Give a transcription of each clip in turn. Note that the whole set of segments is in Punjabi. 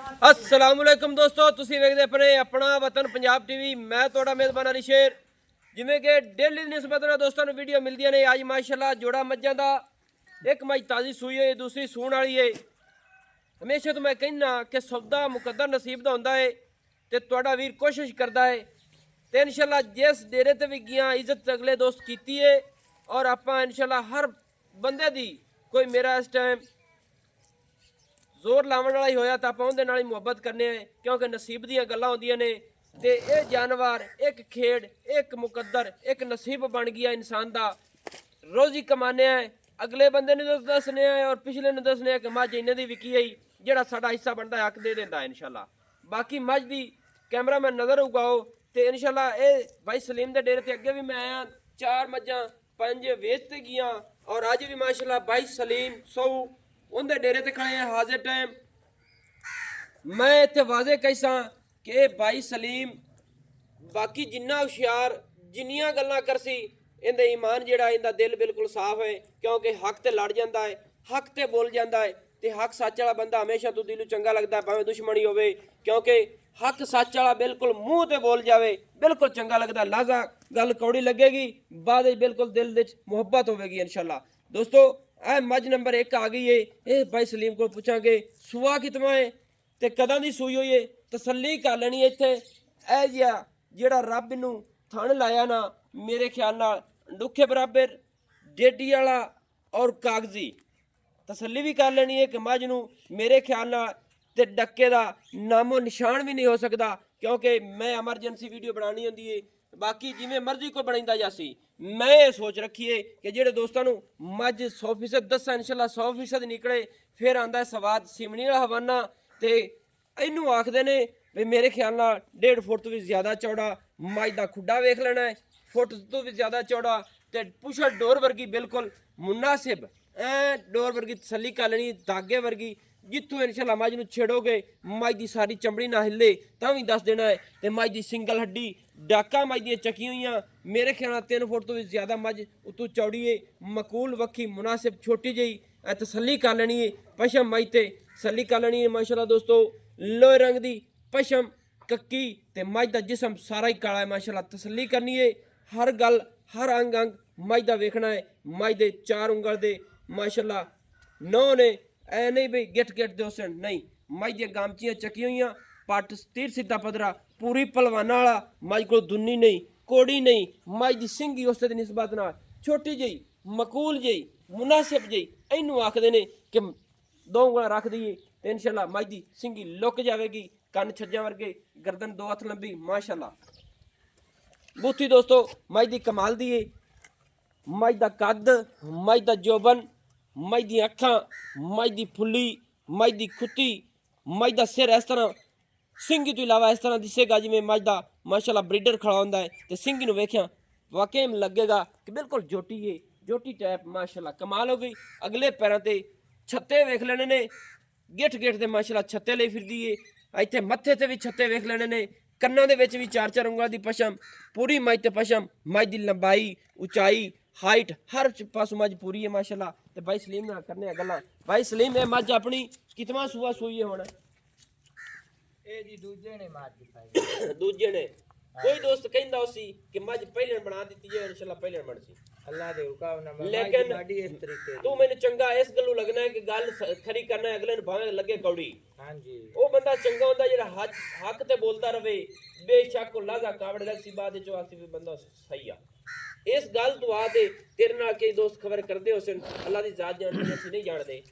अस्सलाम वालेकुम दोस्तों, ਤੁਸੀਂ ਵੇਖਦੇ ਆਪਣੇ ਆਪਣਾ ਵਤਨ ਪੰਜਾਬ ਟੀਵੀ। ਮੈਂ ਤੁਹਾਡਾ ਮੇਜ਼ਬਾਨ ਅਲੀ ਸ਼ੇਰ। ਜਿਵੇਂ ਕਿ ਡੇਲੀ ਨਿਸਬਤ ਨਾਲ ਦੋਸਤਾਂ ਨੂੰ ਵੀਡੀਓ ਮਿਲਦੀਆਂ ਨੇ, ਅੱਜ ਮਾਸ਼ਾਅੱਲਾ ਜੋੜਾ ਮੱਝਾਂ ਦਾ ਇੱਕ ਮੱਝ ਤਾਜ਼ੀ ਸੂਈ ਹੈ, ਦੂਸਰੀ ਸੂਣ ਵਾਲੀ ਹੈ। ਹਮੇਸ਼ਾ ਤੋਂ ਮੈਂ ਕਹਿੰਦਾ ਕਿ ਸੌਦਾ ਮੁਕੱਦਰ ਨਸੀਬ ਦਾ ਹੁੰਦਾ ਹੈ ਤੇ ਤੁਹਾਡਾ ਵੀਰ ਕੋਸ਼ਿਸ਼ ਕਰਦਾ ਹੈ ਤੇ ਇਨਸ਼ਾਅੱਲਾ ਜਿਸ ਡੇਰੇ ਤੇ ਵੀ ਗਿਆ ਇੱਜ਼ਤ ਅਗਲੇ ਦੋਸਤ ਕੀਤੀ ਹੈ ਔਰ ਆਪਾਂ ਇਨਸ਼ਾਅੱਲਾ ਹਰ ਬੰਦੇ ਦੀ ਕੋਈ ਮੇਰਾ ਇਸ ਟਾਈਮ ਜ਼ੋਰ ਲਾਉਣ ਵਾਲਾ ਹੀ ਹੋਇਆ ਤਾਂ ਆਪਾਂ ਉਹਦੇ ਨਾਲ ਹੀ ਮੁਹੱਬਤ ਕਰਨੇ ਆ, ਕਿਉਂਕਿ ਨਸੀਬ ਦੀਆਂ ਗੱਲਾਂ ਹੁੰਦੀਆਂ ਨੇ ਤੇ ਇਹ ਜਾਨਵਰ ਇੱਕ ਖੇਡ ਇੱਕ ਮੁਕੱਦਰ ਇੱਕ ਨਸੀਬ ਬਣ ਗਿਆ ਇਨਸਾਨ ਦਾ। ਰੋਜ਼ੀ ਕਮਾਨੇ ਆ, ਅਗਲੇ ਬੰਦੇ ਨੂੰ ਦੱਸਨੇ ਆ ਔਰ ਪਿਛਲੇ ਨੂੰ ਦੱਸਨੇ ਆ ਕਿ ਮੱਝ ਇਹਨਾਂ ਦੀ ਵਿਕੀ ਹੈ, ਜਿਹੜਾ ਸਾਡਾ ਹਿੱਸਾ ਬਣਦਾ ਹੱਕ ਦੇ ਦਿੰਦਾ ਇਨਸ਼ਾਅੱਲਾ। ਬਾਕੀ ਮੱਝ ਦੀ ਕੈਮਰਾਮੈਨ ਨਜ਼ਰ ਉਗਾਓ ਤੇ ਇਨਸ਼ਾਅੱਲਾ ਇਹ ਭਾਈ ਸਲੀਮ ਦੇ ਡੇਰੇ ਤੇ ਅੱਗੇ ਵੀ ਮੈਂ ਆਇਆ, 4 ਮੱਝਾਂ 5 ਵੇਚ ਤੇ ਗਿਆ ਔਰ ਅੱਜ ਵੀ ਮਾਸ਼ਾਅੱਲਾ ਭਾਈ ਸਲੀਮ ਸੌ ਉਹਦੇ ਡੇਰੇ ਤੇ ਖੜੇ ਆ ਹਾਜ਼ਰ ਟਾਈਮ। ਮੈਂ ਇੱਥੇ ਵਾਜ਼ੇ ਕਹਿਸਾਂ ਕਿ ਇਹ ਭਾਈ ਸਲੀਮ ਬਾਕੀ ਜਿੰਨਾ ਹੁਸ਼ਿਆਰ ਜਿੰਨੀਆਂ ਗੱਲਾਂ ਕਰਸੀ ਇਹਦਾ ਈਮਾਨ ਜਿਹੜਾ ਇਹਦਾ ਦਿਲ ਬਿਲਕੁਲ ਸਾਫ਼ ਹੈ, ਕਿਉਂਕਿ ਹੱਕ ਤੇ ਲੜ ਜਾਂਦਾ ਹੈ, ਹੱਕ ਤੇ ਬੋਲ ਜਾਂਦਾ ਹੈ ਤੇ ਹੱਕ ਸੱਚ ਵਾਲਾ ਬੰਦਾ ਹਮੇਸ਼ਾ ਤੋਂ ਦਿਲੋਂ ਚੰਗਾ ਲੱਗਦਾ ਭਾਵੇਂ ਦੁਸ਼ਮਣੀ ਹੋਵੇ, ਕਿਉਂਕਿ ਹੱਕ ਸੱਚ ਵਾਲਾ ਬਿਲਕੁਲ ਮੂੰਹ ਤੇ ਬੋਲ ਜਾਵੇ ਬਿਲਕੁਲ ਚੰਗਾ ਲੱਗਦਾ। ਲਾਜ਼ਾ ਗੱਲ ਕੌੜੀ ਲੱਗੇਗੀ, ਬਾਅਦ ਵਿੱਚ ਬਿਲਕੁਲ ਦਿਲ ਵਿੱਚ ਮੁਹੱਬਤ ਹੋਵੇਗੀ ਇਨਸ਼ਾਅੱਲਾ। ਦੋਸਤੋ ਇਹ ਮੱਝ ਨੰਬਰ 1 ਆ ਗਈ ਏ। ਇਹ ਭਾਈ ਸਲੀਮ को ਪੁੱਛਾਂਗੇ ਸੂਆ ਕਿਤਨਾ ਹੈ ਤੇ ਕਦਾਂ ਦੀ ਸੂਈ ਹੋਈ ਏ, ਤਸੱਲੀ ਕਰ ਲੈਣੀ ਇੱਥੇ। ਇਹ ਜਿਹਾ ਜਿਹੜਾ ਰੱਬ ਨੂੰ ਥਣ ਲਾਇਆ ਨਾ, ਮੇਰੇ ਖਿਆਲ ਨਾਲ ਡੁੱਖੇ ਬਰਾਬਰ ਡੇਡੀ ਵਾਲਾ ਔਰ ਕਾਗਜ਼ੀ ਤਸੱਲੀ ਵੀ ਕਰ ਲੈਣੀ ਹੈ ਕਿ ਮੱਝ ਨੂੰ ਮੇਰੇ ਖਿਆਲ ਨਾਲ ਤੇ ਡੱਕੇ ਦਾ ਨਾਮੋ ਨਿਸ਼ਾਨ ਵੀ ਨਹੀਂ ਹੋ ਸਕਦਾ, ਕਿਉਂਕਿ ਮੈਂ ਐਮਰਜੈਂਸੀ ਵੀਡੀਓ ਬਣਾਉਣੀ ਹੁੰਦੀ ਹੈ। ਬਾਕੀ ਜਿਵੇਂ ਮਰਜ਼ੀ ਕੋਈ ਬਣਾਉਂਦਾ ਜਾਸੀ, ਮੈਂ ਇਹ ਸੋਚ ਰੱਖੀਏ ਕਿ ਜਿਹੜੇ ਦੋਸਤਾਂ ਨੂੰ ਮੱਝ 100% ਦੱਸਾਂ ਇਨਸ਼ਾਅੱਲਾ 100% ਨਿਕਲੇ, ਫਿਰ ਆਂਦਾ ਸਵਾਦ ਸਿਮਣੀ ਵਾਲਾ ਹਵਾਨਾ ਤੇ ਇਹਨੂੰ ਆਖਦੇ ਨੇ ਵੀ ਮੇਰੇ ਖਿਆਲ ਨਾਲ 1.5 ਫੁੱਟ ਤੋਂ ਵੀ ਜ਼ਿਆਦਾ ਚੌੜਾ ਮੱਝ ਦਾ ਖੁੱਡਾ ਵੇਖ ਲੈਣਾ ਹੈ, ਫੁੱਟ ਤੋਂ ਵੀ ਜ਼ਿਆਦਾ ਚੌੜਾ ਤੇ ਪੁਸ਼ਲ ਡੋਰ ਵਰਗੀ ਬਿਲਕੁਲ ਮੁਨਾਸਿਬ ਡੋਰ ਵਰਗੀ ਤਸੱਲੀ ਕਰ ਲੈਣੀ, ਧਾਗੇ ਵਰਗੀ। ਜਿੱਥੋਂ ਇਨਸ਼ਾਅੱਲਾ ਮੱਝ ਨੂੰ ਛੇੜੋਗੇ ਮੱਝ ਦੀ ਸਾਰੀ ਚਮੜੀ ਨਾ ਹਿੱਲੇ ਤਾਂ ਵੀ ਦੱਸ ਦੇਣਾ ਹੈ ਤੇ ਮੱਝ ਦੀ ਸਿੰਗਲ ਹੱਡੀ ਡਾਕਾਂ ਮੱਝ ਦੀਆਂ ਚੱਕੀਆਂ ਹੋਈਆਂ, ਮੇਰੇ ਖਿਆਲ ਨਾਲ 3 ਫੁੱਟ ਤੋਂ ਵੀ ਜ਼ਿਆਦਾ ਮੱਝ ਉਤੋਂ ਚੌੜੀ ਏ, ਮਕੂਲ ਵੱਖੀ ਮੁਨਾਸਿਬ ਛੋਟੀ ਜਿਹੀ ਤਸੱਲੀ ਕਰ ਲੈਣੀ ਹੈ। ਪਸ਼ਮ ਮੱਝ ਤੇ ਤਸੱਲੀ ਕਰ ਲੈਣੀ ਹੈ ਮਾਸ਼ਾਅੱਲਾ ਦੋਸਤੋ, ਲੋਹੇ ਰੰਗ ਦੀ ਪਸ਼ਮ ਕੱਕੀ ਤੇ ਮੱਝ ਦਾ ਜਿਸਮ ਸਾਰਾ ਹੀ ਕਾਲਾ ਹੈ ਮਾਸ਼ਾਅੱਲਾ। ਤਸੱਲੀ ਕਰਨੀ ਹੈ, ਹਰ ਗੱਲ ਹਰ ਅੰਗ ਮੱਝ ਦਾ ਵੇਖਣਾ ਹੈ। ਮੱਝ ਦੇ 4 ਉਂਗਲ ਦੇ ਮਾਸ਼ਾਅੱਲਾ 9 ਨੇ, ਐ ਨਹੀਂ ਬਈ ਗਿੱਠ ਦੇ ਹੁਸਨ ਨਹੀਂ, ਮੱਝ ਦੀਆਂ ਗਾਮਚੀਆਂ ਚੱਕੀਆਂ ਹੋਈਆਂ, ਪੱਟ ਤੀਰ ਸਿੱਧਾ ਪਦਰਾ ਪੂਰੀ ਪਹਿਲਵਾਨਾਂ ਵਾਲਾ, ਮੱਝ ਕੋਲ ਦੁੰਨੀ ਨਹੀਂ ਕੋੜੀ ਨਹੀਂ, ਮੱਝ ਦੀ ਸਿੰਗੀ ਉਸ ਦੀ ਨਿਸਬਤ ਨਾਲ ਛੋਟੀ ਜਿਹੀ ਮਕੂਲ ਜਿਹੀ ਮੁਨਾਸਿਬ ਜਿਹੀ, ਇਹਨੂੰ ਆਖਦੇ ਨੇ ਕਿ 2 ਉਂਗਲਾਂ ਰੱਖ ਦਈਏ ਤੇ ਇਨਸ਼ਾਅੱਲਾ ਮੱਝ ਦੀ ਸਿੰਗੀ ਲੁੱਕ ਜਾਵੇਗੀ, ਕੰਨ ਛੱਜਾਂ ਵਰਗੇ, ਗਰਦਨ 2 ਹੱਥ ਲੰਬੀ ਮਾਸ਼ਾਅੱਲਾ। ਬੂਥੀ ਦੋਸਤੋ ਮੱਝ ਦੀ ਕਮਾਲ ਦੀ ਏ, ਮੱਝ ਦਾ ਕੱਦ, ਮੱਝ ਦਾ ਜੋਬਨ, ਮੱਝ ਦੀਆਂ ਅੱਖਾਂ, ਮੱਝ ਦੀ ਫੁੱਲੀ, ਮੱਝ ਦੀ ਖੁੱਤੀ, ਮੱਝ ਦਾ ਸਿਰ ਇਸ ਤਰ੍ਹਾਂ ਸਿੰਗੀ ਤੋਂ ਇਲਾਵਾ ਇਸ ਤਰ੍ਹਾਂ ਦਿਸੇਗਾ ਜਿਵੇਂ ਮੱਝ ਦਾ ਮਾਸ਼ਾਅੱਲਾ ਬਰੀਡਰ ਖੜਾ ਹੁੰਦਾ ਹੈ ਤੇ ਸਿੰਗੀ ਨੂੰ ਵੇਖਿਆ ਵਾਕਈ ਲੱਗੇਗਾ ਕਿ ਬਿਲਕੁਲ ਜੋਟੀ ਏ, ਜੋਟੀ ਟਾਈਪ ਮਾਸ਼ਾਅੱਲਾ ਕਮਾਲ ਹੋ ਗਈ। ਅਗਲੇ ਪੈਰਾਂ ਤੇ ਛੱਤੇ ਵੇਖ ਲੈਣੇ ਨੇ, ਗਿੱਠ ਤੇ ਮਾਸ਼ਾਅੱਲਾ ਛੱਤੇ ਲਈ ਫਿਰਦੀ ਏ। ਇੱਥੇ ਮੱਥੇ ਤੇ ਵੀ ਛੱਤੇ ਵੇਖ ਲੈਣੇ ਨੇ, ਕੰਨਾਂ ਦੇ ਵਿੱਚ ਵੀ 4 ਉਂਗਲਾਂ ਦੀ ਪਸ਼ਮ, ਪੂਰੀ ਮੱਝ ਤੇ ਪਸ਼ਮ, ਮੱਝ ਦੀ ਲੰਬਾਈ ਉਚਾਈ ਹਾਈਟ ਹਰ ਪਾਸੋਂ ਮੱਝ ਪੂਰੀ ਹੈ ਮਾਸ਼ਾਅੱਲਾ। ਤੇ ਭਾਈ ਸਲੀਮ ਨਾਲ ਕਰਨੇ ਆ ਗੱਲਾਂ। ਭਾਈ ਸਲੀਮ ਇਹ ਮੱਝ ਆਪਣੀ ਕਿਤਨਾ ਸੂਆ ਸੂਈ ਹੈ ਹੁਣ? ਇਹ ਜੀ ਦੂਜੇ ਨੇ ਮਾਰ ਦਿੱਤਾ। ਦੂਜੇ ਨੇ। ਕੋਈ ਦੋਸਤ ਕਹਿੰਦਾ ਸੀ ਕਿ ਮੱਝ ਪਹਿਲਾਂ ਬਣਾ ਦਿੱਤੀ ਜੇ ਇਨਸ਼ਾਅੱਲਾ ਪਹਿਲਾਂ ਬਣ ਸੀ, ਅੱਲਾ ਦੇ ਹੁਕਮ ਨਾਲ ਲੇਕਿਨ ਸਾਡੀ ਇਸ ਤਰੀਕੇ ਤੂੰ ਮੈਨੂੰ ਚੰਗਾ ਇਸ ਗੱਲੋਂ ਲੱਗਣਾ ਹੈ ਕਿ ਗੱਲ ਖਰੀ ਕਰਨਾ, ਅਗਲੇ ਨੂੰ ਭਾਵੇਂ ਲੱਗੇ ਕੌੜੀ। ਹਾਂਜੀ ਉਹ ਬੰਦਾ ਚੰਗਾ ਹੁੰਦਾ ਜਿਹੜਾ ਹੱਕ ਤੇ ਬੋਲਦਾ ਰਵੇ, ਬੇਸ਼ੱਕ ਉਹ ਲਾਜ਼ਾ ਕਾਵੜ ਲੱਗੀ ਬਾਅਦ ਵਿੱਚ ਆਸੀ ਵੀ ਬੰਦਾ ਸਹੀ ਆ। ਇਸ ਗੱਲ ਤੋਂ ਆ ਤੇ ਤੇਰੇ ਨਾਲ ਕਈ ਦੋਸਤ ਖਬਰ ਕਰਦੇ ਹੋ ਸਨ, ਅੱਲਾ ਦੀ ਜ਼ਾਤ ਜਾਣਦੀ ਅਸੀਂ ਨਹੀਂ ਜਾਣਦੇ।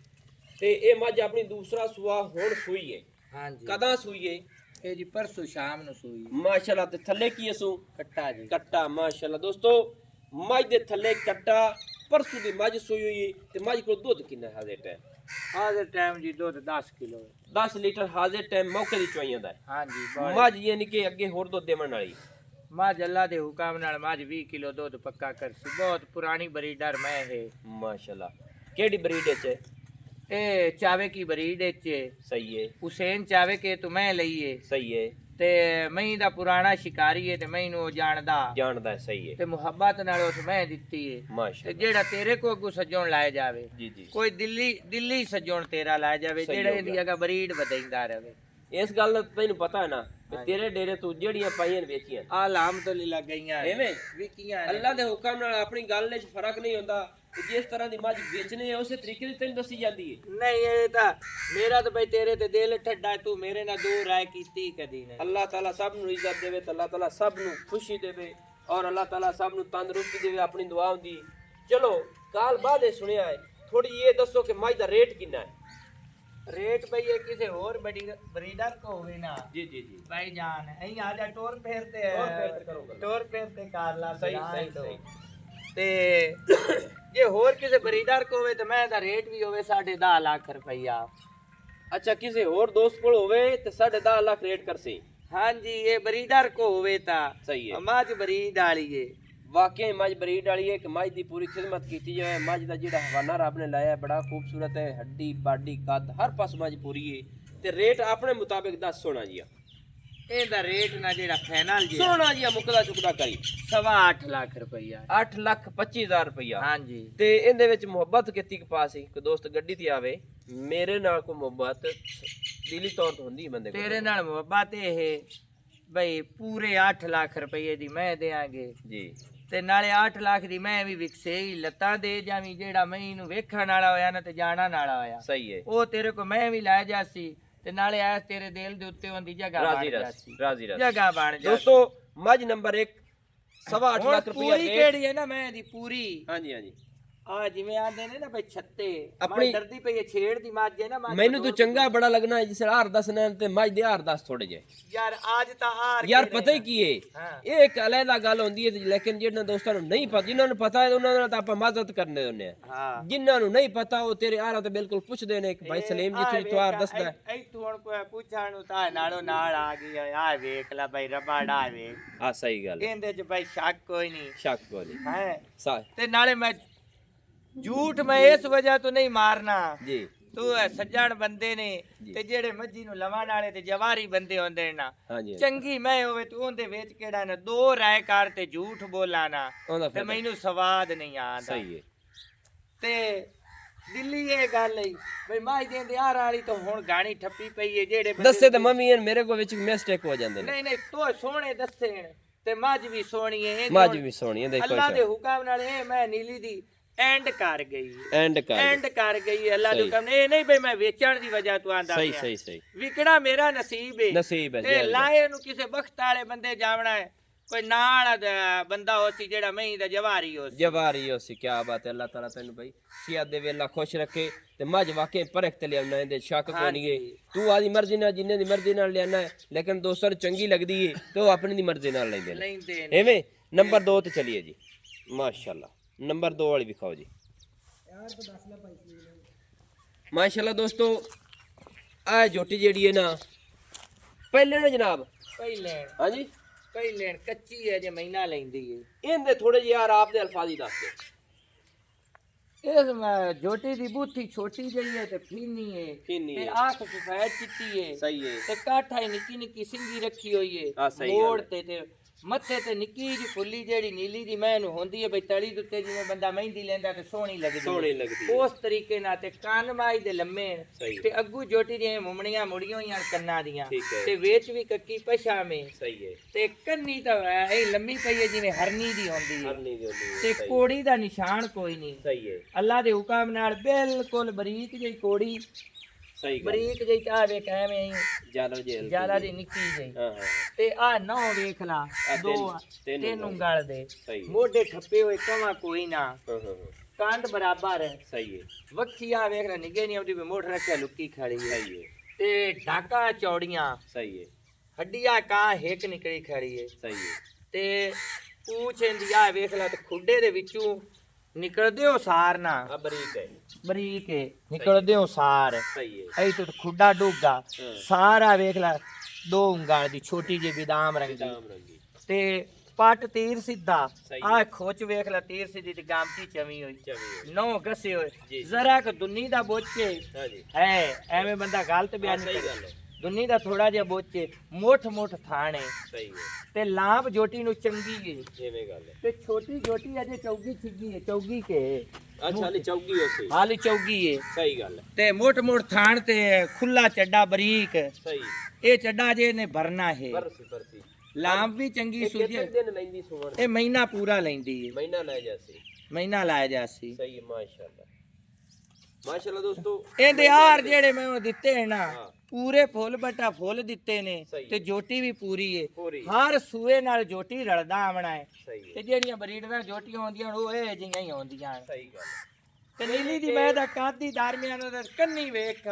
ਤੇ ਇਹ ਮੱਝ ਆਪਣੀ ਦੂਸਰਾ ਸੂਆ ਹੁਣ ਸੂਈ ਹੈ। ਹਾਂਜੀ ਕਦਾਂ ਸੂਈ ਹੈ? ਇਹ ਜੀ ਪਰਸੋਂ ਸ਼ਾਮ ਨੂੰ ਸੂਈ ਮਾਸ਼ਾਅੱਲਾ। ਤੇ ਥੱਲੇ ਕੀ ਸੂ? ਕੱਟਾ ਜੀ, ਕੱਟਾ ਮਾਸ਼ਾਅੱਲਾ। ਦੋਸਤੋ ਮੱਝ ਦੇ ਥੱਲੇ ਕੱਟਾ, ਪਰਸੋਂ ਦੀ ਮੱਝ ਸੂਈ ਹੋਈ ਤੇ ਮੱਝ ਕੋਲ ਦੁੱਧ ਕਿੰਨਾ ਹਾਜ਼ਰ ਟਾਈਮ? ਹਾਜ਼ਰ ਟਾਈਮ ਜੀ ਦੁੱਧ 10 ਕਿਲੋ 10 ਲੀਟਰ ਹਾਜ਼ਰ ਟਾਈਮ ਮੌਕੇ ਦੀ ਚੁਆਈਆਂ ਦਾ। ਹਾਂਜੀ ਮੱਝ ਇਹ ਨਹੀਂ ਕਿ ਅੱਗੇ ਹੋਰ ਦੁੱਧ ਦੇਵਣ ਵਾਲੀ। ਮੱਝ ਅੱਲਾ ਦੇ ਹੁਕਮ ਨਾਲ ਮੱਝ 20 ਕਿਲੋ ਦੁੱਧ ਪੱਕਾ ਕਰਸੀ, ਬਹੁਤ ਪੁਰਾਣੀ ਬਰੀਡਰ ਮੈਂ ਹੈ ਮਾਸ਼ਾਅੱਲਾ। ਕਿਹੜੀ ਬਰੀਡ ਹੈ? ਇਹ ਚਾਵੇ ਕੀ ਬਰੀਡ ਚ ਸਹੀ ਹੈ, ਹੁਸੈਨ ਚਾਵੇ ਕੇ ਤੂੰ ਮੈਂ ਲਈਏ ਸਹੀ ਹੈ ਤੇ ਮੈਂ ਦਾ ਪੁਰਾਣਾ ਸ਼ਿਕਾਰੀ ਹੈ ਤੇ ਮੈਨੂੰ ਜਾਣਦਾ ਹੈ, ਸਹੀ ਹੈ ਤੇ ਮੁਹੱਬਤ ਨਾਲ ਉਸ ਮੈਂ ਦਿੱਤੀ ਹੈ ਤੇ ਮਾਸ਼ਾਅੱਲਾ। ਜਿਹੜਾ ਤੇਰੇ ਕੋ ਅੱਗੂ ਸੱਜਣ ਲਾਇਆ ਜਾਵੇ, ਜੀ ਜੀ ਕੋਈ ਦਿੱਲੀ ਸੱਜਣ ਤੇਰਾ ਲਾਇਆ ਜਾਵੇ, ਸਹੀ ਜਿਹੜਾ ਹੋ ਇਹਦੀ ਗਿਆ। ਅਗਾ ਬਰੀਡ ਵਧਾਈਂਦਾ ਰਵੇ। ਇਸ ਗੱਲ ਦਾ ਤੈਨੂੰ ਪਤਾ ਹੈ ਨਾ ਕਿ ਤੇਰੇ ਡੇਰੇ ਤੋਂ ਜਿਹੜੀਆਂ ਪਾਈਆਂ ਨੇ ਵੇਚੀਆਂ ਅਲਹਮਦੁਲਿਲਾ ਗਈਆਂ ਨੇ, ਐਵੇਂ ਵਿਕੀਆਂ ਨੇ। ਅੱਲਾ ਦੇ ਹੁਕਮ ਨਾਲ ਆਪਣੀ ਗੱਲ ਵਿੱਚ ਫਰਕ ਨਹੀਂ ਹੁੰਦਾ ਕਿ ਜਿਸ ਤਰ੍ਹਾਂ ਦੀ ਮੱਝ ਵੇਚਣੀ ਹੈ ਉਸੇ ਤਰੀਕੇ ਦੀ ਤੈਨੂੰ ਦੱਸੀ ਜਾਂਦੀ ਹੈ। ਨਹੀਂ ਇਹ ਤਾਂ ਮੇਰਾ ਤਾਂ ਬਈ ਤੇਰੇ ਤੇ ਦਿਲ ਠੱਡਾ, ਤੂੰ ਮੇਰੇ ਨਾਲ ਦੋ ਰਾਏ ਕੀਤੀ ਕਦੀ ਨਹੀਂ। ਅੱਲਾਹ ਤਾਲਾ ਸਭ ਨੂੰ ਇੱਜ਼ਤ ਦੇਵੇ ਤੇ ਅੱਲਾਹ ਤਾਲਾ ਸਭ ਨੂੰ ਖੁਸ਼ੀ ਦੇਵੇ ਔਰ ਅੱਲਾਹ ਤਾਲਾ ਸਭ ਨੂੰ ਤੰਦਰੁਸਤੀ ਦੇਵੇ, ਆਪਣੀ ਦੁਆ ਹੁੰਦੀ। ਚਲੋ ਕਾਲ ਬਾਅਦ ਇਹ ਸੁਣਿਆ ਹੈ, ਥੋੜੀ ਇਹ ਦੱਸੋ ਕਿ ਮੱਝ ਦਾ ਰੇਟ ਕਿੰਨਾ ਹੈ? ਰੇਟ ਬਈ ਇਹ ਕਿਸੇ ਹੋਰ ਬਰੀਡਰ ਕੋ ਹੋਵੇ ਨਾ ਜੀ ਜੀ ਜੀ ਭਾਈ ਜਾਨ ਅਹੀਂ ਆ ਜਾ ਟੋਰ ਫੇਰਤੇ ਟੋਰ ਫੇਰ ਤੇ ਕਰੋ ਗੱਲ। ਟੋਰ ਫੇਰਤੇ ਕਰ ਲਾ ਸਹੀ ਸਹੀ ਸਹੀ। ਤੇ ਜੇ ਹੋਰ ਕਿਸੇ ਬਰੀਡਰ ਕੋ ਹੋਵੇ ਤਾਂ ਮੈਂ ਦਾ ਰੇਟ ਵੀ ਹੋਵੇ 10.5 ਲੱਖ ਰੁਪਈਆ। ਅੱਛਾ ਕਿਸੇ ਹੋਰ ਦੋਸਤ ਕੋਲ ਹੋਵੇ ਤੇ 10.5 ਲੱਖ ਰੇਟ ਕਰਸੇ? ਹਾਂਜੀ ਇਹ ਬਰੀਡਰ ਕੋ ਹੋਵੇ ਤਾਂ ਸਹੀ ਹੈ। ਮੱਝ ਬਰੀਡ ਵਾਲੀ ਏ, ਵਾਕਈ ਮੱਝ ਬਰੀਡ ਵਾਲੀ ਹੈ ਕਿ ਮੱਝ ਦੀ ਪੂਰੀ ਖਿਦਮਤ ਕੀਤੀ ਜਾਵੇ। ਮੱਝ ਦਾ ਜਿਹੜਾ ਹਵਾਨਾ ਰੱਬ ਨੇ ਲਾਇਆ ਬੜਾ ਖੂਬਸੂਰਤ ਹੈ, ਹੱਡੀ ਬਾਡੀ ਕੱਦ ਹਰ ਪਾਸ ਮੱਝ ਪੂਰੀ ਹੈ ਤੇ ਰੇਟ ਆਪਣੇ ਮੁਤਾਬਿਕ ਦੱਸ ਸੋਣਾ ਜੀ। ਇਹਦਾ ਰੇਟ ਨਾ ਜਿਹੜਾ ਫਾਈਨਲ ਜੀ ਸੋਣਾ ਜੀ ਮੁਕਦਾ ਚੁਕਦਾ ਕਰੀ 8.25 ਲੱਖ ਰੁਪਈਆ। 8,25,000 ਰੁਪਇਆ। ਹਾਂਜੀ ਤੇ ਇਹਦੇ ਵਿੱਚ ਮੁਹੱਬਤ ਕੀਤੀ ਕਪਾ ਸੀ ਕਿ ਦੋਸਤ ਗੱਡੀ ਤੇ ਆਵੇ ਮੇਰੇ ਨਾਲ ਕੋਈ ਮੁਹੱਬਤ ਦਿਲੀ ਤੌਰ ਤੇ ਹੁੰਦੀ ਬੰਦੇ ਕੋਲ। ਤੇਰੇ ਨਾਲ ਮੁਹੱਬਤ ਇਹ ਬਈ ਪੂਰੇ 8 ਲੱਖ ਰੁਪਏ ਦੀ ਮੈਂ ਦੇਾਂਗੇ ਜੀ ਤੇ ਨਾਲੇ 8 ਲੱਖ ਦੀ ਮੈਂ ਵੀ ਵਿਕਸੇ ਹੀ ਲੱਤਾਂ ਦੇ ਜਾਵੀਂ, ਜਿਹੜਾ ਮੈਨੂੰ ਵੇਖਣ ਵਾਲਾ ਹੋਇਆ ਨਾ ਤੇ ਜਾਣਨ ਵਾਲਾ ਹੋਇਆ ਸਹੀ ਹੈ। ਉਹ ਤੇਰੇ ਕੋ ਮੈਂ ਵੀ ਲੈ ਜਾਸੀ ਤੇ ਨਾਲੇ ਐ ਤੇਰੇ ਦਿਲ ਦੇ ਉੱਤੇ ਹੁੰਦੀ ਜਗ੍ਹਾ ਰਾਜ਼ੀ ਬਣ ਰਾਜ਼ੀ ਜਾਸੀ, ਰਾਜ਼ੀ ਰਾਜ਼ੀ। ਜਗ੍ਹਾ ਬਣ ਜਾਸੀ। ਦੋਸਤੋ ਮੱਝ ਨੰਬਰ 1 8.25 ਲੱਖ ਰੁਪਇਆ ਪੂਰੀ ਕਿਹੜੀ ਹੈ ਨਾ ਮੈਂ ਦੀ ਪੂਰੀ ਹਾਂਜੀ ਹਾਂਜੀ। ਆ ਜਿਵੇਂ ਆਂਦੇ ਨੇ ਨਾ ਬਈ ਛੱਤੇ ਆਪਣੀ- ਆਪਣੀ ਡਰਦੀ ਪਈ ਹੈ ਛੇੜ ਦੀ ਮੱਝ ਹੈ ਨਾ ਮੱਝ ਮੈਨੂੰ ਤੂੰ ਚੰਗਾ ਬੜਾ ਲੱਗਣਾ ਜਿਸ ਹਾਰ ਦੱਸਣਾ ਤੇ ਮੱਝ ਦੇ ਹਾਰ ਦੱਸ ਥੋੜੇ ਜੇ ਯਾਰ ਅੱਜ ਤਾਂ ਹਾਰ ਯਾਰ ਕੇ ਪਤਾ ਹੀ ਕੀ ਏ ਹਾਂ। ਇਹ ਇੱਕ ਅਲੱਗ ਗੱਲ ਹੁੰਦੀ ਹੈ ਲੇਕਿਨ ਜਿਹਨਾਂ ਦੋਸਤਾਂ ਨੂੰ ਨਹੀਂ ਪਤਾ, ਜਿਨ੍ਹਾਂ ਨੂੰ ਪਤਾ ਹੈ ਉਹਨਾਂ ਨਾਲ ਤਾਂ ਆਪਾਂ ਮਦਦ ਕਰਨੇ ਹੁੰਦੇ ਆ। ਹਾਂ ਜਿਨ੍ਹਾਂ ਨੂੰ ਨਹੀਂ ਪਤਾ ਉਹ ਤੇਰੇ ਆਰਾਂ ਤੇ ਬਿਲਕੁਲ ਪੁੱਛਦੇ ਨੇ ਕਿ ਭਾਈ ਸਲੀਮ ਜੀ ਤੂੰ ਤਵਾਰ ਦੱਸਦਾ ਐ ਤੂੰ ਹੁਣ ਕੋਈ ਪੁੱਛਾਂ ਨੂੰ ਤਾਂ ਨਾਲੋਂ ਨਾਲ ਆ ਗਈ ਆ ਵੇਖ ਲੈ ਬਈ ਰਬਾੜਾ ਵੇਖ, ਆ ਸਹੀ ਗੱਲ ਹੈ। ਇਹਦੇ ਚ ਬਈ ਸ਼ੱਕ ਕੋਈ ਨਹੀਂ ਸ਼ੱਕ ਕੋਲੀ ਹੈ। ਸਾ ਤੇ ਨਾਲੇ ਮੈਂ ਝੂਠ ਮੈਂ ਇਸ ਵਜ੍ਹਾ ਤੋਂ ਨਹੀਂ ਮਾਰਨਾ, ਜੀ ਤੂੰ ਇਹ ਸੱਜਣ ਬੰਦੇ ਨੇ ਤੇ ਜਿਹੜੇ ਮੱਝੀ ਨੂੰ ਲਵਾਣ ਵਾਲੇ ਤੇ ਜਵਾਰੀ ਬੰਦੇ ਹੁੰਦੇ ਨੇ ਨਾ, ਹਾਂਜੀ ਚੰਗੀ ਮੈਂ ਹੋਵੇ ਤੂੰ ਉਹਦੇ ਵਿੱਚ ਕਿਹੜਾ ਨਾ ਦੋ ਰਾਏ ਕਰ ਤੇ ਝੂਠ ਬੋਲਾਂ ਨਾ ਉਹਦਾ ਤੇ ਫਿਰ ਮੈਨੂੰ ਸਵਾਦ ਨਹੀਂ ਆਉਂਦਾ। ਸਹੀ ਹੈ। ਤੇ ਦਿੱਲੀ ਇਹ ਗੱਲ ਹੈ ਬਈ ਮਾਈ ਦੇ ਦਿਹਾਰ ਵਾਲੀ ਤਾਂ ਹੁਣ ਗਾਣੀ ਠੱਪੀ ਪਈ ਹੈ ਜਿਹੜੇ ਬੰਦੇ ਦੱਸੇ ਤੇ ਮੰਮੀ ਇਹ ਮੇਰੇ ਕੋ ਵਿੱਚ ਮਿਸਟੇਕ ਹੋ ਜਾਂਦੇ ਨੇ। ਨਹੀਂ ਨਹੀਂ ਤੋ ਸੋਹਣੇ ਦੱਸੇ ਨੇ ਤੇ ਮੱਝ ਵੀ ਸੋਹਣੀ ਹੈ ਇਹਦੀ ਮੱਝ ਹੁਣ ਵੀ ਸੋਹਣੀ ਹੈ, ਦੇਖੋ ਅੱਲਾ ਦੇ ਹੁਕਮ ਨਾਲ ਇਹ ਮੈਂ ਨੀਲੀ ਦੀ ਐਂਡ ਕਰ ਗਈ ਐਂਡ ਕਰ ਐਂਡ ਕਰ ਗਈ ਅੱਲਾ ਦੇ ਹੁਕਮ ਇਹ ਨਹੀਂ ਬਈ ਮੈਂ ਵੇਚਣ ਦੀ ਵਜ੍ਹਾ ਤੋਂ ਆਂਦਾ ਸਹੀ ਸਹੀ ਸਹੀ ਵਿਕਣਾ ਮੇਰਾ ਨਸੀਬ ਹੈ ਨਸੀਬ ਹੈ ਤੇ ਜੀ। ਲਾਏ ਨੂੰ ਕਿਸੇ ਬਖਤ ਵਾਲੇ ਬੰਦੇ ਜਾਵਣਾ ਹੈ, ਕੋਈ ਨਾਲ ਬੰਦਾ ਹੋ ਸੀ ਜਿਹੜਾ ਮਹੀਂ ਦਾ ਜਵਾਰੀ ਹੋ ਸੀ। ਜਵਾਰੀ ਹੋ ਸੀ, ਕੀ ਬਾਤ ਹੈ। ਅੱਲਾਹ ਤਾਲਾ ਤੈਨੂੰ ਭਾਈ ਸਿਹਤ ਦੇ ਵੇਲਾ ਖੁਸ਼ ਰੱਖੇ ਤੇ ਮੱਝ ਵਾਕਈ ਪਰਖ ਤੇ ਲਿਆਉਣਾ ਇਹਦੇ ਸ਼ੱਕ ਕੋਈ ਨਹੀਂ ਹੈ। ਤੂੰ ਆਦੀ ਮਰਜ਼ੀ ਨਾਲ ਜਿੰਨੇ ਦੀ ਮਰਜ਼ੀ ਨਾਲ ਲਿਆਣਾ ਹੈ ਲੇਕਿਨ ਦੋਸਤਾਂ ਨੂੰ ਚੰਗੀ ਲੱਗਦੀ ਹੈ ਤੇ ਉਹ ਆਪਣੀ ਦੀ ਮਰਜ਼ੀ ਨਾਲ ਲੈਂਦੇ ਨੇ ਲੈਂਦੇ ਨੇ। ਐਵੇਂ। ਨੰਬਰ 2 ਤੇ ਚਲਿਏ ਜੀ, ਮਾਸ਼ਾਅੱਲਾ ਨੰਬਰ 2 ਵਾਲੀ ਵਿਖਾਓ ਜੀ। ਮਾਸ਼ਾਅੱਲਾ ਦੋਸਤੋ ਆ ਝੋਟੀ ਜਿਹੜੀ ਹੈ ਨਾ ਪਹਿਲੇ ਨਾ ਜਨਾਬ ਪਹਿਲੇ ਹਾਂਜੀ ਪਹਿਲੇ ਕੱਚੀ ਹੈ ਜੇ ਮਹੀਨਾ ਲੈਂਦੀ ਹੈ। ਇਹਦੇ ਥੋੜੇ ਜਿਹੇ ਯਾਰ ਆਪ ਦੇ ਅਲਫਾਜ਼ੀ ਦੱਸ ਦੇ। ਇਸ ਝੋਟੀ ਦੀ ਬੂਥੀ ਛੋਟੀ ਜਿਹੀ ਹੈ ਤੇ ਫੀਨੀ ਹੈ ਫੀਨੀ ਤੇ ਹੈ। ਅੱਖ ਸਫੈਦ ਚਿੱਟੀ ਹੈ ਸਹੀ ਹੈ। ਤੇ ਕਾਠਾ ਹੀ ਨਿੱਕੀ ਨਿੱਕੀ ਸਿੰਗੀ ਰੱਖੀ ਹੋਈ ਹੈ ਹਾਂ, ਸਹੀ ਗੱਲ ਮੋੜ ਹੈ। ਤੇ ਮੱਥੇ ਤੇ ਨਿੱਕੀ ਜਿਹੀ ਫੁੱਲੀ ਜਿਹੜੀ ਨੀਲੀ ਦੀ ਮੈਂ ਨੂੰ ਹੁੰਦੀ ਹੈ ਬਈ ਤਲੀ ਦੇ ਉੱਤੇ ਜਿਵੇਂ ਬੰਦਾ ਮਹਿੰਦੀ ਲੈਂਦਾ ਤੇ ਸੋਹਣੀ ਲੱਗਦੀ ਸੋਹਣੀ ਲੱਗਦੀ ਹੈ। ਉਸ ਤਰੀਕੇ ਨਾਲ ਤੇ ਕੰਨ ਮਾਈ ਦੇ ਲੰਮੇ ਸਹੀ ਤੇ ਅੱਗੂ ਜੋਟੀ ਦੀਆਂ ਮੁੰਮਣੀਆਂ ਮੁੜੀਆਂ ਹੋਈਆਂ ਕੰਨਾਂ ਦੀਆਂ ਠੀਕ ਹੈ। ਤੇ ਵੇਚ ਵੀ ਕੱਕੀ ਪਛਾਵੇਂ ਸਹੀ ਹੈ। ਤੇ ਕੰਨੀ ਤਾਂ ਇਹ ਲੰਮੀ ਪਈ ਹੈ ਜਿਵੇਂ ਹਰਨੀ ਦੀ ਹੁੰਦੀ ਹੈ ਹਰਨੀ ਦੀ ਹੁੰਦੀ ਹੈ। ਤੇ ਸਹੀ। ਕੋੜੀ ਦਾ ਨਿਸ਼ਾਨ ਕੋਈ ਨਹੀਂ। ਸਹੀ ਹੈ। ਅੱਲਾ ਦੇ ਹੁਕਮ ਨਾਲ ਬਿਲਕੁਲ ਬਰੀਕ ਜਿਹੀ ਕੋੜੀ, ਸਹੀ ਗੱਲ। ਬਰੀਕ ਜਿਹੀ ਚਾਵੇ ਐਵੇਂ ਹੀ ਜ਼ਿਆਦਾ ਜੇ ਜ਼ਿਆਦਾ ਦੀ ਨਿੱਕੀ ਜਿਹੀ ਹਾਂ ਹਾਂ ਤੇ ਆ ਨੌ ਵੇਖ ਲਾ ਆਹ ਦੋ ਤਿੰਨ ਤਿੰਨ ਉਂਗਲ ਦੇ ਸਹੀ ਹੈ। ਮੋਢੇ ਠੱਪੇ ਹੋਏ ਕਵਾਂ ਕੋਈ ਨਾ, ਹਾਂ ਹਾਂ ਹਾਂ ਕੰਡ ਬਰਾਬਰ ਹੈ। ਸਹੀ ਹੈ। ਵੱਖੀਆਂ ਵੇਖ ਲੈ ਨਿੱਗੇ ਨਹੀਂ ਆਉਂਦੀ ਵੀ ਮੋਢ ਰੱਖਿਆ ਲੁੱਕੀ ਖੜੀ ਹੈ ਸਹੀ ਹੈ। ਤੇ ਢਾਕਾ ਚੌੜੀਆਂ ਸਹੀ ਹੈ। ਹੱਡੀਆਂ ਕਾਂ ਹਿੱਕ ਨਿਕਲੀ ਖੜੀ ਹੈ ਸਹੀ ਹੈ। ਤੇ ਪੂਛ ਇਹਦੀ ਆ ਵੇਖ ਲੈ ਤੇ ਖੁੱਡੇ ਦੇ ਵਿੱਚੋਂ ਨਿਕਲਦੇ ਹੋ ਸਾਰ ਨਾ ਆ ਬਰੀਕ ਹੈ। ਬਰੀਕ ਹੈ ਨਿਕਲਦੇ ਹੋ ਸਾਰ ਸਹੀ ਹੈ। ਐ ਤੋਂ ਖੁੱਡਾ ਡੂਗਾ ਹਾਂ। ਸਾਰਾ ਵੇਖ ਲੈ ਦੋ ਉਂਗਲ ਦੀ ਛੋਟੀ ਜਿਹੀ ਬਦਾਮ ਰੰਗੀ ਦਾਮ ਰੰਗੀ ਤੇ ਪੱਟ ਤੀਰ ਸਿੱਧਾ ਸਹੀ ਆ ਖੋਚ ਵੇਖ ਲੈ ਤੀਰ ਸਿੱਧੀ ਤੇ ਗਾਮਤੀ ਚਵੀ ਹੋਈ ਚਵੀ ਨੌ ਗਸੇ ਜੀ। ਹੋਏ ਜ਼ਰਾ ਕ ਦੁੰਨੀ ਦਾ ਬੋਚੇ ਹਾਂਜੀ ਹੈ ਐਵੇਂ ਬੰਦਾ ਗਲਤ ਬਿਆਨ ਸਹੀ ਨਹੀਂ ਗੱਲ ਕਰੇ। ਹੈ। ਦੁੰਨੀ ਦਾ ਥੋੜਾ ਜਿਹਾ ਬੋਚੇ ਮੋਠ ਮੋਠ ਥਾਣੇ ਸਹੀ ਹੈ। ਤੇ ਲਾਂਬ ਜੋਟੀ ਨੂੰ ਚੰਗੀ ਏ ਐਵੇਂ ਗੱਲ ਹੈ। ਤੇ ਛੋਟੀ ਜੋਟੀ ਅਜੇ ਚੌਗੀ ਛਿੱਗੀ ਹੈ ਚੌਗੀ ਕੇ ਅੱਛਾ ਹਾਲੀ ਚੌਗੀ ਉਸੇ ਹਾਲੀ ਚੌਗੀ ਏ ਸਹੀ ਗੱਲ ਹੈ ਤੇ ਮੋਟ ਮੋਟ ਥਾਣ ਤੇ ਖੁੱਲਾ ਚੱਡਾ ਬਰੀਕ ਸਹੀ ਇਹ ਚੱਡਾ ਜੇ ਨੇ ਭਰਨਾ ਹੈ ਬਰਸੀ ਲਾਂਬ ਵੀ ਚੰਗੀ ਇਹ ਸੂਝੇ ਕਿੰਨੇ ਦਿਨ ਲੈਂਦੀ ਸੁਵਣ ਇਹ ਮਹੀਨਾ ਪੂਰਾ ਲੈਂਦੀ ਏ ਮਹੀਨਾ ਲੈ ਜਾਸੀ ਮਹੀਨਾ ਲਾਇਆ ਜਾਸੀ ਸਹੀ ਹੈ ਮਾਸ਼ਾਅੱਲਾ ਦੋਸਤੋ ਇਹਦੇ ਹਾਰ ਜਿਹੜੇ ਮੈਂ ਉਹ ਦਿੱਤੇ ਨੇ ਨਾ ਹਾਂ। ਪੂਰੇ ਫੁੱਲ ਬੱਟਾ ਫੁੱਲ ਦਿੱਤੇ ਨੇ ਸਹੀ। ਤੇ ਜੋਟੀ ਵੀ ਪੂਰੀ ਏ ਪੂਰੀ। ਹਰ ਸੂਏ ਨਾਲ ਜੋਟੀ ਰਲਦਾ ਆਵਣਾ ਹੈ ਸਹੀ ਹੈ ਤੇ ਜਿਹੜੀਆਂ ਬਰੀਡਾਂ ਜੋਟੀਆਂ ਹੁੰਦੀਆਂ ਉਹ ਇਹ ਜਿਹੀਆਂ ਹੀ ਹੁੰਦੀਆਂ ਨੇ ਸਹੀ ਗੱਲ ਤੇ ਨੀਲੀ ਦੀ ਮੈਂ ਦਾ ਕਾਦੀ ਦਰਮਿਆਨ ਦਾ ਕੰਨੀ ਵੇਖ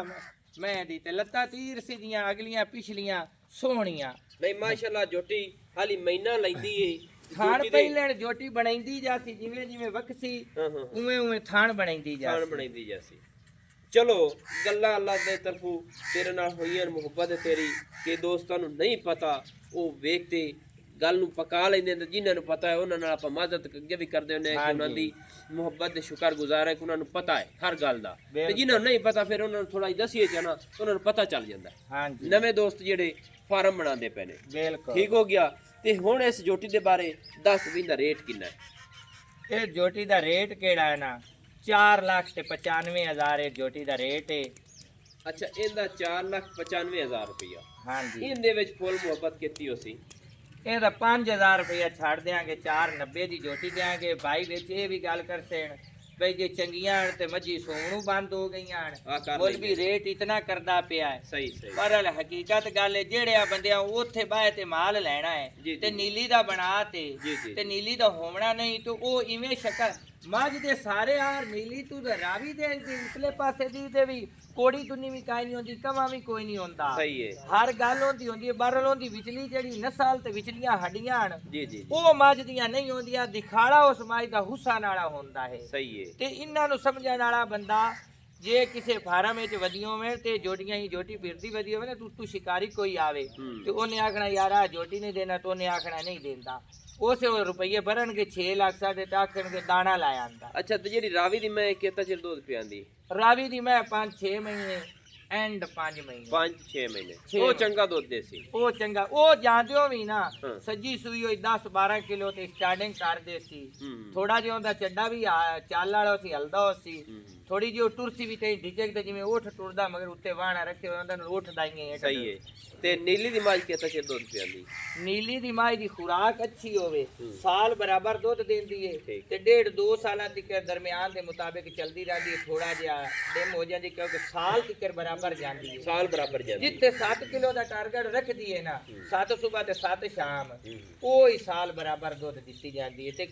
ਮੈਂ ਦੀ ਤੇ ਲੱਤਾਂ ਤੀਰ ਸਿੱਧੀਆਂ ਅਗਲੀਆਂ ਪਿਛਲੀਆਂ ਸੋਹਣੀਆਂ ਨਹੀਂ ਮਾਸ਼ਾਅੱਲਾ ਜੋਟੀ ਹਾਲੀ ਮਹੀਨਾ ਲੈਂਦੀ ਏ ਥਾਣ ਪਹਿਲੇ ਜੋਟੀ ਬਣਾਈਂਦੀ ਜਾਸੀ ਜਿਵੇਂ ਜਿਵੇਂ ਵਕਸੀ ਹਾਂ ਉਵੇਂ ਉਵੇਂ ਥਾਣ ਬਣਾਈਂਦੀ ਖਾਣ ਜਾਸੀ ਬਣਾਈਂਦੀ ਜਾਸੀ ਚਲੋ ਗੱਲਾਂ ਅੱਲਾ ਦੇ ਤਰਫੋਂ ਤੇਰੇ ਨਾਲ ਹੋਈਆਂ ਮੁਹੱਬਤ ਤੇਰੀ ਕਿ ਦੋਸਤਾਂ ਨੂੰ ਨਹੀਂ ਪਤਾ ਉਹ ਵੇਖਦੇ ਗੱਲ ਨੂੰ ਪਕਾ ਲੈਂਦੇ ਨੇ ਜਿਨ੍ਹਾਂ ਨੂੰ ਪਤਾ ਹੈ ਉਹਨਾਂ ਨਾਲ ਆਪਾਂ ਮਦਦ ਅੱਗੇ ਵੀ ਕਰਦੇ ਹੁੰਦੇ ਹਾਂ ਕਿ ਉਹਨਾਂ ਦੀ ਮੁਹੱਬਤ ਦੇ ਸ਼ੁਕਰਗੁਜ਼ਾਰ ਹੈ ਕਿ ਉਹਨਾਂ ਨੂੰ ਪਤਾ ਹੈ ਹਰ ਗੱਲ ਦਾ ਤੇ ਜਿਨ੍ਹਾਂ ਨੂੰ ਨਹੀਂ ਪਤਾ ਫਿਰ ਉਹਨਾਂ ਨੂੰ ਥੋੜਾ ਜਿਹਾ ਦਸੀਏ ਚਾਹਨਾ ਉਹਨਾਂ ਨੂੰ ਪਤਾ ਚੱਲ ਜਾਂਦਾ ਹਾਂਜੀ ਨਵੇਂ ਦੋਸਤ ਜਿਹੜੇ ਫਾਰਮ ਬਣਾਉਂਦੇ ਪਏ ਨੇ ਬਿਲਕੁਲ ਠੀਕ ਹੋ ਗਿਆ ਤੇ ਹੁਣ ਇਸ ਜੋਟੀ ਦੇ ਬਾਰੇ ਦੱਸ ਵੀ ਦਾ ਰੇਟ ਕਿੰਨਾ ਹੈ ਇਹ ਜੋਟੀ ਦਾ ਰੇਟ ਕਿਹੜਾ ਹੈ ਨਾ 4,95,000 ਇਹ ਜੋਟੀ ਦਾ ਰੇਟ ਹੈ ਅੱਛਾ ਇਹਦਾ 4,95,000 ਰੁਪਇਆ ਹਾਂਜੀ ਇਹਦੇ ਵਿੱਚ ਫੁੱਲ ਮੁਹੱਬਤ ਕੀਤੀ ਹੋਸੀ ਇਹਦਾ 5,000 ਰੁਪਇਆ ਛੱਡ ਦਿਆਂਗੇ 490 ਦੀ ਜੋਟੀ ਦਿਆਂਗੇ ਭਾਈ ਵਿੱਚ ਇਹ ਵੀ ਗੱਲ ਕਰ ਸੇਣ ਬਈ ਜੇ ਚੰਗੀਆਂ ਹਨ ਤੇ ਮੱਝੀ ਸੋਣੂ ਬੰਦ ਹੋ ਗਈਆਂ ਹਨ ਆ ਕਰ ਮੁੱਲ ਵੀ ਰੇਟ ਇਤਨਾ ਕਰਦਾ ਪਿਆ ਹੈ ਸਹੀ ਸਹੀ ਪਰ ਹਕੀਕਤ ਗੱਲ ਹੈ ਜਿਹੜੇ ਆ ਬੰਦਿਆਂ ਉੱਥੇ ਬਾਹਰ ਤੇ ਮਾਲ ਲੈਣਾ ਹੈ ਜੀ, ਤੇ ਜੀ। ਨੀਲੀ ਦਾ ਬਣਾ ਤੇ ਜੀ, ਜੀ। ਤੇ ਨੀਲੀ ਦਾ ਹੋਣਾ ਨਹੀਂ ਤੇ ਉਹ ਇਵੇਂ ਸ਼ਕਲ ਮੱਝ ਦੇ ਸਾਰੇ ਹਾਰ ਨੀਲੀ ਤੂੰ ਤੇ ਰਾਵੀ ਦੇ ਉਸਲੇ ਪਾਸੇ ਦੀ ਤੇ ਵੀ ਕੋੜੀ ਤੁੰਨੀ ਵੀ ਕਾਈ ਨਹੀਂ ਹੁੰਦੀ ਕਵਾਂ ਵੀ ਕੋਈ ਨਹੀਂ ਹੁੰਦਾ ਸਹੀ ਹੈ ਹਰ ਗੱਲ ਹੁੰਦੀ ਹੈ ਬਰਲ ਹੁੰਦੀ ਵਿਚਲੀ ਜਿਹੜੀ ਨਸਲ ਤੇ ਵਿਚਲੀਆਂ ਹੱਡੀਆਂ ਹਨ ਜੀ ਜੀ ਉਹ ਮੱਝ ਦੀਆਂ ਨਹੀਂ ਹੁੰਦੀਆਂ ਦਿਖਾੜਾ ਉਸ ਮੱਝ ਦਾ ਹੁਸਾ ਨਾਲਾ ਹੁੰਦਾ ਹੈ ਸਹੀ ਹੈ ਤੇ ਇਹਨਾਂ ਨੂੰ ਸਮਝਣ ਵਾਲਾ ਬੰਦਾ ਜੇ ਕਿਸੇ ਫਾਰਮ ਵਿੱਚ ਵਧੀ ਹੋਵੇ ਤੇ ਜੋਟੀਆਂ ਹੀ ਜੋਟੀ ਫਿਰਦੀ ਵਧੀ ਹੋਵੇ ਨਾ ਤੂੰ ਸ਼ਿਕਾਰੀ ਕੋਈ ਆਵੇ ਤੇ ਉਹਨੇ ਆਖਣਾ ਯਾਰ ਆ ਜੋਟੀ ਨਹੀਂ ਦੇਣਾ ਤੇ ਉਹਨੇ ਆਖਣਾ ਨਹੀਂ ਦਿੰਦਾ ਉਸੇ ਰੁਪਈਏ ਭਰਨਗੇ 6 ਲੱਖ ਸਾਡੇ ਤੇ ਆਖਣਗੇ ਦਾਣਾ ਲਾਇਆ ਆਂਦਾ ਅੱਛਾ ਤੇ ਜਿਹੜੀ ਰਾਵੀ ਦੀ ਮੈਂ ਕਿਤਾ ਚਿਰ ਦੁੱਧ ਪਿਆਂਦੀ ਰਾਵੀ ਦੀ ਮੈਂ 5-6 ਮਹੀਨੇ ਐਂਡ 5 ਮਹੀਨੇ 5-6 ਮਹੀਨੇ ਛੇ ਉਹ ਮਹੀਨੇ। ਚੰਗਾ ਦੁੱਧ ਦੇ ਸੀ ਉਹ ਚੰਗਾ ਉਹ ਜਾਂਦਿਓ ਵੀ ਨਾ ਹਾਂ। ਸੱਜੀ ਸੂਈ ਹੋਈ 10-12 ਕਿਲੋ ਤੇ ਸਟਾਰਟਿੰਗ ਕਰਦੇ ਸੀ ਹੂੰ ਥੋੜਾ ਜਿਹਾ ਉਹਦਾ ਚੱਡਾ ਵੀ ਚਾਲ ਵਾਲਾ ਸੀ ਹਲਦਾ ਸੀ ਹੂੰ। ਥੋੜੀ ਜਿਹੀ ਉਹ ਟੁਰਸੀ ਵੀ ਤੇ ਢਿੱਚਕ ਤੇ ਜਿਵੇਂ ਉੱਠ ਟੁਰਦਾ ਮਗਰ ਉੱਤੇ ਵਾਹਣਾ ਰੱਖੇ ਹੋਏ ਉਹਨਾਂ ਨੂੰ ਉੱਠ ਦਾਈਆਂ ਸਹੀ ਹੈ ਤੇ ਨੀਲੀ ਦੀ ਮਾਜ ਕਿਤਾ ਚਿਰ ਦੁੱਧ ਪਿਆਂਦੀ ਨੀਲੀ ਦੀ ਮਾਈ ਦੀ ਖੁਰਾਕ ਅੱਛੀ ਹੋਵੇ ਹੂੰ। ਸਾਲ ਬਰਾਬਰ ਦੁੱਧ ਦਿੰਦੀ ਏ ਠੀਕ। ਤੇ 1.5-2 ਸਾਲਾਂ ਤੱਕ ਦਰਮਿਆਨ ਦੇ ਮੁਤਾਬਿਕ ਚੱਲਦੀ ਰਹਿੰਦੀ ਹੈ ਥੋੜਾ ਜਿਹਾ ਡਿਮ ਹੋ ਜਾਂਦੀ ਕਿਉਂਕਿ ਸਾਲ ਤੱਕ ਬਰਾਬਰ ਜਾਂਦੀ ਹੈ ਸਾਲ ਬਰਾਬਰ ਜਾਂਦੀ ਜਿੱਥੇ 7 ਕਿਲੋ ਦਾ ਟਾਰਗੇਟ ਰੱਖਦੀ ਹੈ ਨਾ 7 ਸਵੇਰ ਤੇ 7 ਸ਼ਾਮ ਹੂੰ। ਉਹ ਹੀ ਸਾਲ ਬਰਾਬਰ ਦੁੱਧ ਦਿੱਤੀ ਜਾਂਦੀ ਹੈ ਤੇ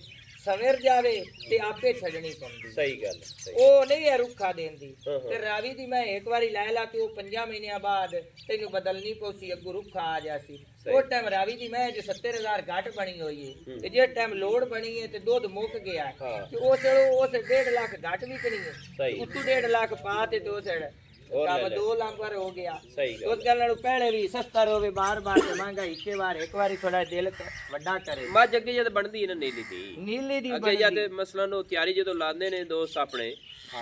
ਸਵੇਰ ਜਾਵੇ ਤੇ ਆਪੇ ਛੱਡਣੀ ਪੈਂਦੀ ਸਹੀ ਗੱਲ ਹੈ, ਸਹੀ ਉਹ ਨਹੀਂ ਹੈ ਰੁੱਖਾ ਦੇਂਦੀ ਹਾਂ, ਹਾਂ। ਤੇ ਰਾਵੀ ਦੀ ਮੈਂ ਇੱਕ ਵਾਰੀ ਲੈ ਲਾ ਕੇ ਉਹ 5 ਮਹੀਨਿਆਂ ਬਾਅਦ ਤੈਨੂੰ ਬਦਲਣੀ ਪਊਸੀ ਅੱਗੂ ਰੁੱਖਾ ਆ ਜਾਸੀ ਸਹੀ। ਉਹ ਟਾਈਮ ਰਾਵੀ ਦੀ ਮੈਂ ਜੋ 70,000 ਘੱਟ ਬਣੀ ਹੋਈ ਹੈ ਤੇ ਜੇ ਟਾਈਮ ਲੋਡ ਬਣੀ ਹੈ ਤੇ ਦੁੱਧ ਮੁੱਕ ਗਿਆ ਹੈ, ਹਾਂ। ਤੇ ਉਹ ਚਲੋ ਉਸ 1.5 ਲੱਖ ਘੱਟ ਵੀ ਕਣੀ ਹੈ ਸਹੀ। ਉੱਤੋਂ 1.5 ਲੱਖ ਪਾ ਤੇ ਦੋ ਸੜ ਹੋਰ ਲੈ ਕੰਮ ਲੈ। 2 ਲੱਖ ਪਰ ਹੋ ਗਿਆ ਸਹੀ ਗੱਲ ਉਸ ਗੱਲ ਨੂੰ ਪਹਿਲੇ ਵੀ ਸਸਤਾ ਰੋਵੇ ਬਾਰ-ਬਾਰ ਤੇ ਮਹਿੰਗਾ ਇੱਕੇ ਵਾਰ ਇੱਕ ਵਾਰੀ ਥੋੜਾ ਦਿਲ ਵੱਡਾ ਕਰੇ ਮੱਝ ਅੱਗੇ ਜਦ ਬਣਦੀ ਹੈ ਨਾ ਨੀਲੀ ਦੀ ਨੀਲੀ ਦੀ ਅੱਗੇ ਜਦ ਮਸਲਨ ਉਹ ਤਿਆਰੀ ਜਦੋਂ ਲਾਉਂਦੇ ਨੇ ਦੋਸਤ ਆਪਣੇ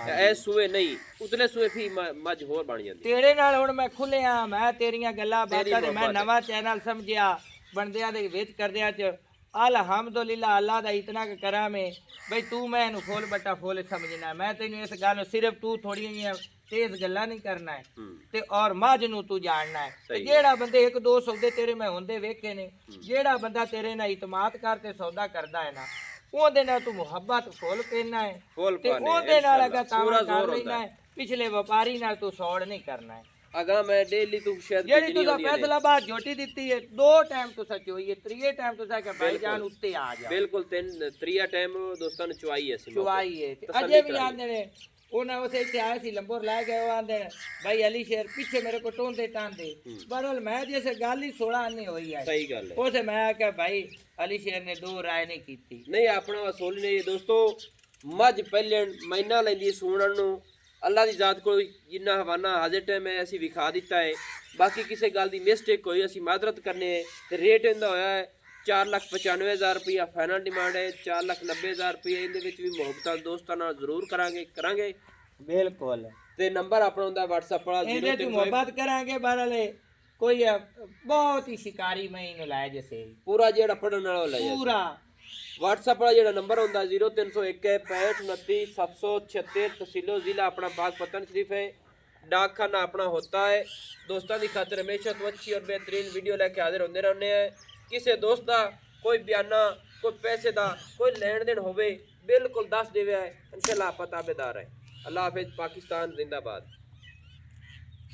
ਐ ਸੂਏ ਨਹੀਂ ਉਤਲੇ ਸੂਏ ਵੀ ਮੱਝ ਹੋਰ ਬਣ ਜਾਂਦੀ ਤੇਰੇ ਨਾਲ ਹੁਣ ਮੈਂ ਖੁੱਲਿਆ ਮੈਂ ਤੇਰੀਆਂ ਗੱਲਾਂ ਤੇਰੀ ਬਾਤਾਂ ਤੇ ਮੈਂ ਮੁਹੱਬਤ ਹੈ। ਨਵਾਂ ਚੈਨਲ ਸਮਝਿਆ ਬੰਦਿਆਂ ਦੇ ਵਿੱਚ ਕਰਦਿਆਂ ਚ ਅਲਹਮਦੁਲਿਲਾ ਅੱਲਾ ਦਾ ਇਤਨਾ ਕੁ ਕਰਾਂ ਮੈਂ ਬਈ ਤੂੰ ਮੈਨੂੰ ਫੁੱਲ ਬੱਟਾ ਫੁੱਲ ਸਮਝਣਾ ਮੈਂ ਤੈਨੂੰ ਇਸ ਗੱਲ ਨੂੰ ਸਿਰਫ ਤੂੰ ਥੋੜੀਆਂ ਜਿਹੀਆਂ ਤੇਜ਼ ਗੱਲਾਂ ਨਹੀਂ ਕਰਨਾ ਹੈ ਹੂੰ ਤੇ ਔਰ ਮੱਝ ਨੂੰ ਤੂੰ ਜਾਣਨਾ ਹੈ ਤੇ ਸਹੀ। ਜਿਹੜਾ ਬੰਦੇ ਇੱਕ ਦੋ ਸੌਦੇ ਤੇਰੇ ਮੈਂ ਹੁੰਦੇ ਵੇਖੇ ਨੇ ਜਿਹੜਾ ਬੰਦਾ ਤੇਰੇ ਨਾਲ ਇਤਮਾਦ ਕਰਕੇ ਸੌਦਾ ਕਰਦਾ ਹੈ ਨਾ ਉਹਦੇ ਨਾਲ ਤੂੰ ਮੁਹੱਬਤ ਫੁੱਲ ਪੈਣਾ ਹੈ ਫੁੱਲ ਤੇ ਪਾਣੇ ਉਹਦੇ ਨਾਲ ਅਗਾ ਕੰਮ ਪੂਰਾ ਕਰ ਜ਼ੋਰ ਲੈਣਾ ਹੁੰਦਾ ਹੈ ਪਿਛਲੇ ਵਪਾਰੀ ਨਾਲ ਤੂੰ ਸੌੜ ਨਹੀਂ ਕਰਨਾ ਹੈ ਅਗਾ ਮੈਂ ਡੇਲੀ ਤੂੰ ਸ਼ਾਇਦ ਜਿਹੜੀ ਭੇਜਣੀ ਤੁਸੀਂ ਹੁੰਦੀ ਹੈ ਫੈਸਲਾ ਬਾਤ ਜੋਟੀ ਦਿੱਤੀ ਹੈ 2 ਟਾਈਮ ਤੁਸੀਂ ਚੋਈ ਹੈ 3 ਟਾਈਮ ਤੁਸੀਂ ਕਿ ਭਾਈ ਜਾਨ ਉੱਤੇ ਆ ਜਾ ਬਿਲਕੁਲ ਤਿੰਨ ਤਰੀਆ ਟਾਈਮ ਦੋਸਤਾਂ ਨੂੰ ਚੁਆਈ ਹੈ ਸੀ ਚੁਆਈ ਹੈ ਤੇ ਤਸੱਲੀ ਅਜੇ ਵੀ ਕਰਾਈ। ਆਂਦੇ ਨੇ ਉਹਨਾਂ ਉਸੇ ਇੱਥੇ ਆਏ ਸੀ ਲੰਬੋਰ ਲੈ ਗਏ ਉਹ ਆਂਦੇ ਨੇ ਭਾਈ ਅਲੀ ਸ਼ੇਰ ਪਿੱਛੇ ਮੇਰੇ ਕੋ ਟੋਂਦੇ ਟਾਂਦੇ ਬਰਲ ਮੈਂ ਜੈਸੇ ਗੱਲ ਹੀ 16 ਨਹੀਂ ਹੋਈ ਹੈ ਸਹੀ ਗੱਲ ਹੈ ਉਸੇ ਮੈਂ ਆਖਿਆ ਭਾਈ ਅਲੀ ਸ਼ੇਰ ਨੇ 2 ਰਾਏ ਨਹੀਂ ਕੀਤੀ ਨਹੀਂ ਆਪਣਾ ਵਸੂਲ ਨਹੀਂ ਦੋਸਤੋ ਮੱਝ ਪਹਿਲੇ ਮਹੀਨਾ ਲੈਂਦੀ ਸੂਣਨ ਨੂੰ ਅੱਲਾ ਦੀ ਜ਼ਾਤ ਕੋਲ ਜਿੰਨਾ ਹਵਾਨਾ ਹਾਜ਼ਰ ਟਾਈਮ ਹੈ ਅਸੀਂ ਵਿਖਾ ਦਿੱਤਾ ਹੈ ਬਾਕੀ ਕਿਸੇ ਗੱਲ ਦੀ ਮਿਸਟੇਕ ਹੋਈ ਅਸੀਂ ਮਾਜ਼ਰਤ ਕਰਨੇ ਹੈ ਤੇ ਰੇਟ ਇਹਦਾ ਹੋਇਆ ਹੈ 4,95,000 ਰੁਪਇਆ ਫਾਈਨਲ ਡਿਮਾਂਡ ਹੈ 4,90,000 ਰੁਪਇਆ ਇਹਦੇ ਵਿੱਚ ਵੀ ਮੁਹੱਬਤਾਂ ਦੋਸਤਾਂ ਨਾਲ ਜ਼ਰੂਰ ਕਰਾਂਗੇ ਬਿਲਕੁਲ ਤੇ ਨੰਬਰ ਆਪਣਾ ਹੁੰਦਾ WhatsApp ਵਾਲਾ ਇਹਦੇ ਤੋਂ 03 ਮੁਹੱਬਤ ਕਰਾਂਗੇ ਬਰਲੇ ਕੋਈ ਬਹੁਤ ਹੀ ਸ਼ਿਕਾਰੀ ਮੈਂ ਇਹਨੂੰ ਲਾਇਆ ਜੈਸੇ ਪੂਰਾ ਜਿਹੜਾ ਪੜਨ ਵਾਲਾ ਲੈ ਜਾ ਪੂਰਾ WhatsApp वाला ਜਿਹੜਾ ਨੰਬਰ ਹੁੰਦਾ 0301 6529 776 तहसीलो जिला अपना बागपतन शरीफ है। डाक खाना अपना होता है। दोस्तों की खातिर हमेशा तो अच्छी और बेहतरीन वीडियो लेके हाजिर होते रहने हैं। किसी दोस्त का कोई बयाना कोई पैसे का कोई लेन देन होवे बिल्कुल दस देवे इंशाल्लाह आप ताबेदार है। अल्लाह हाफिज। पाकिस्तान जिंदाबाद।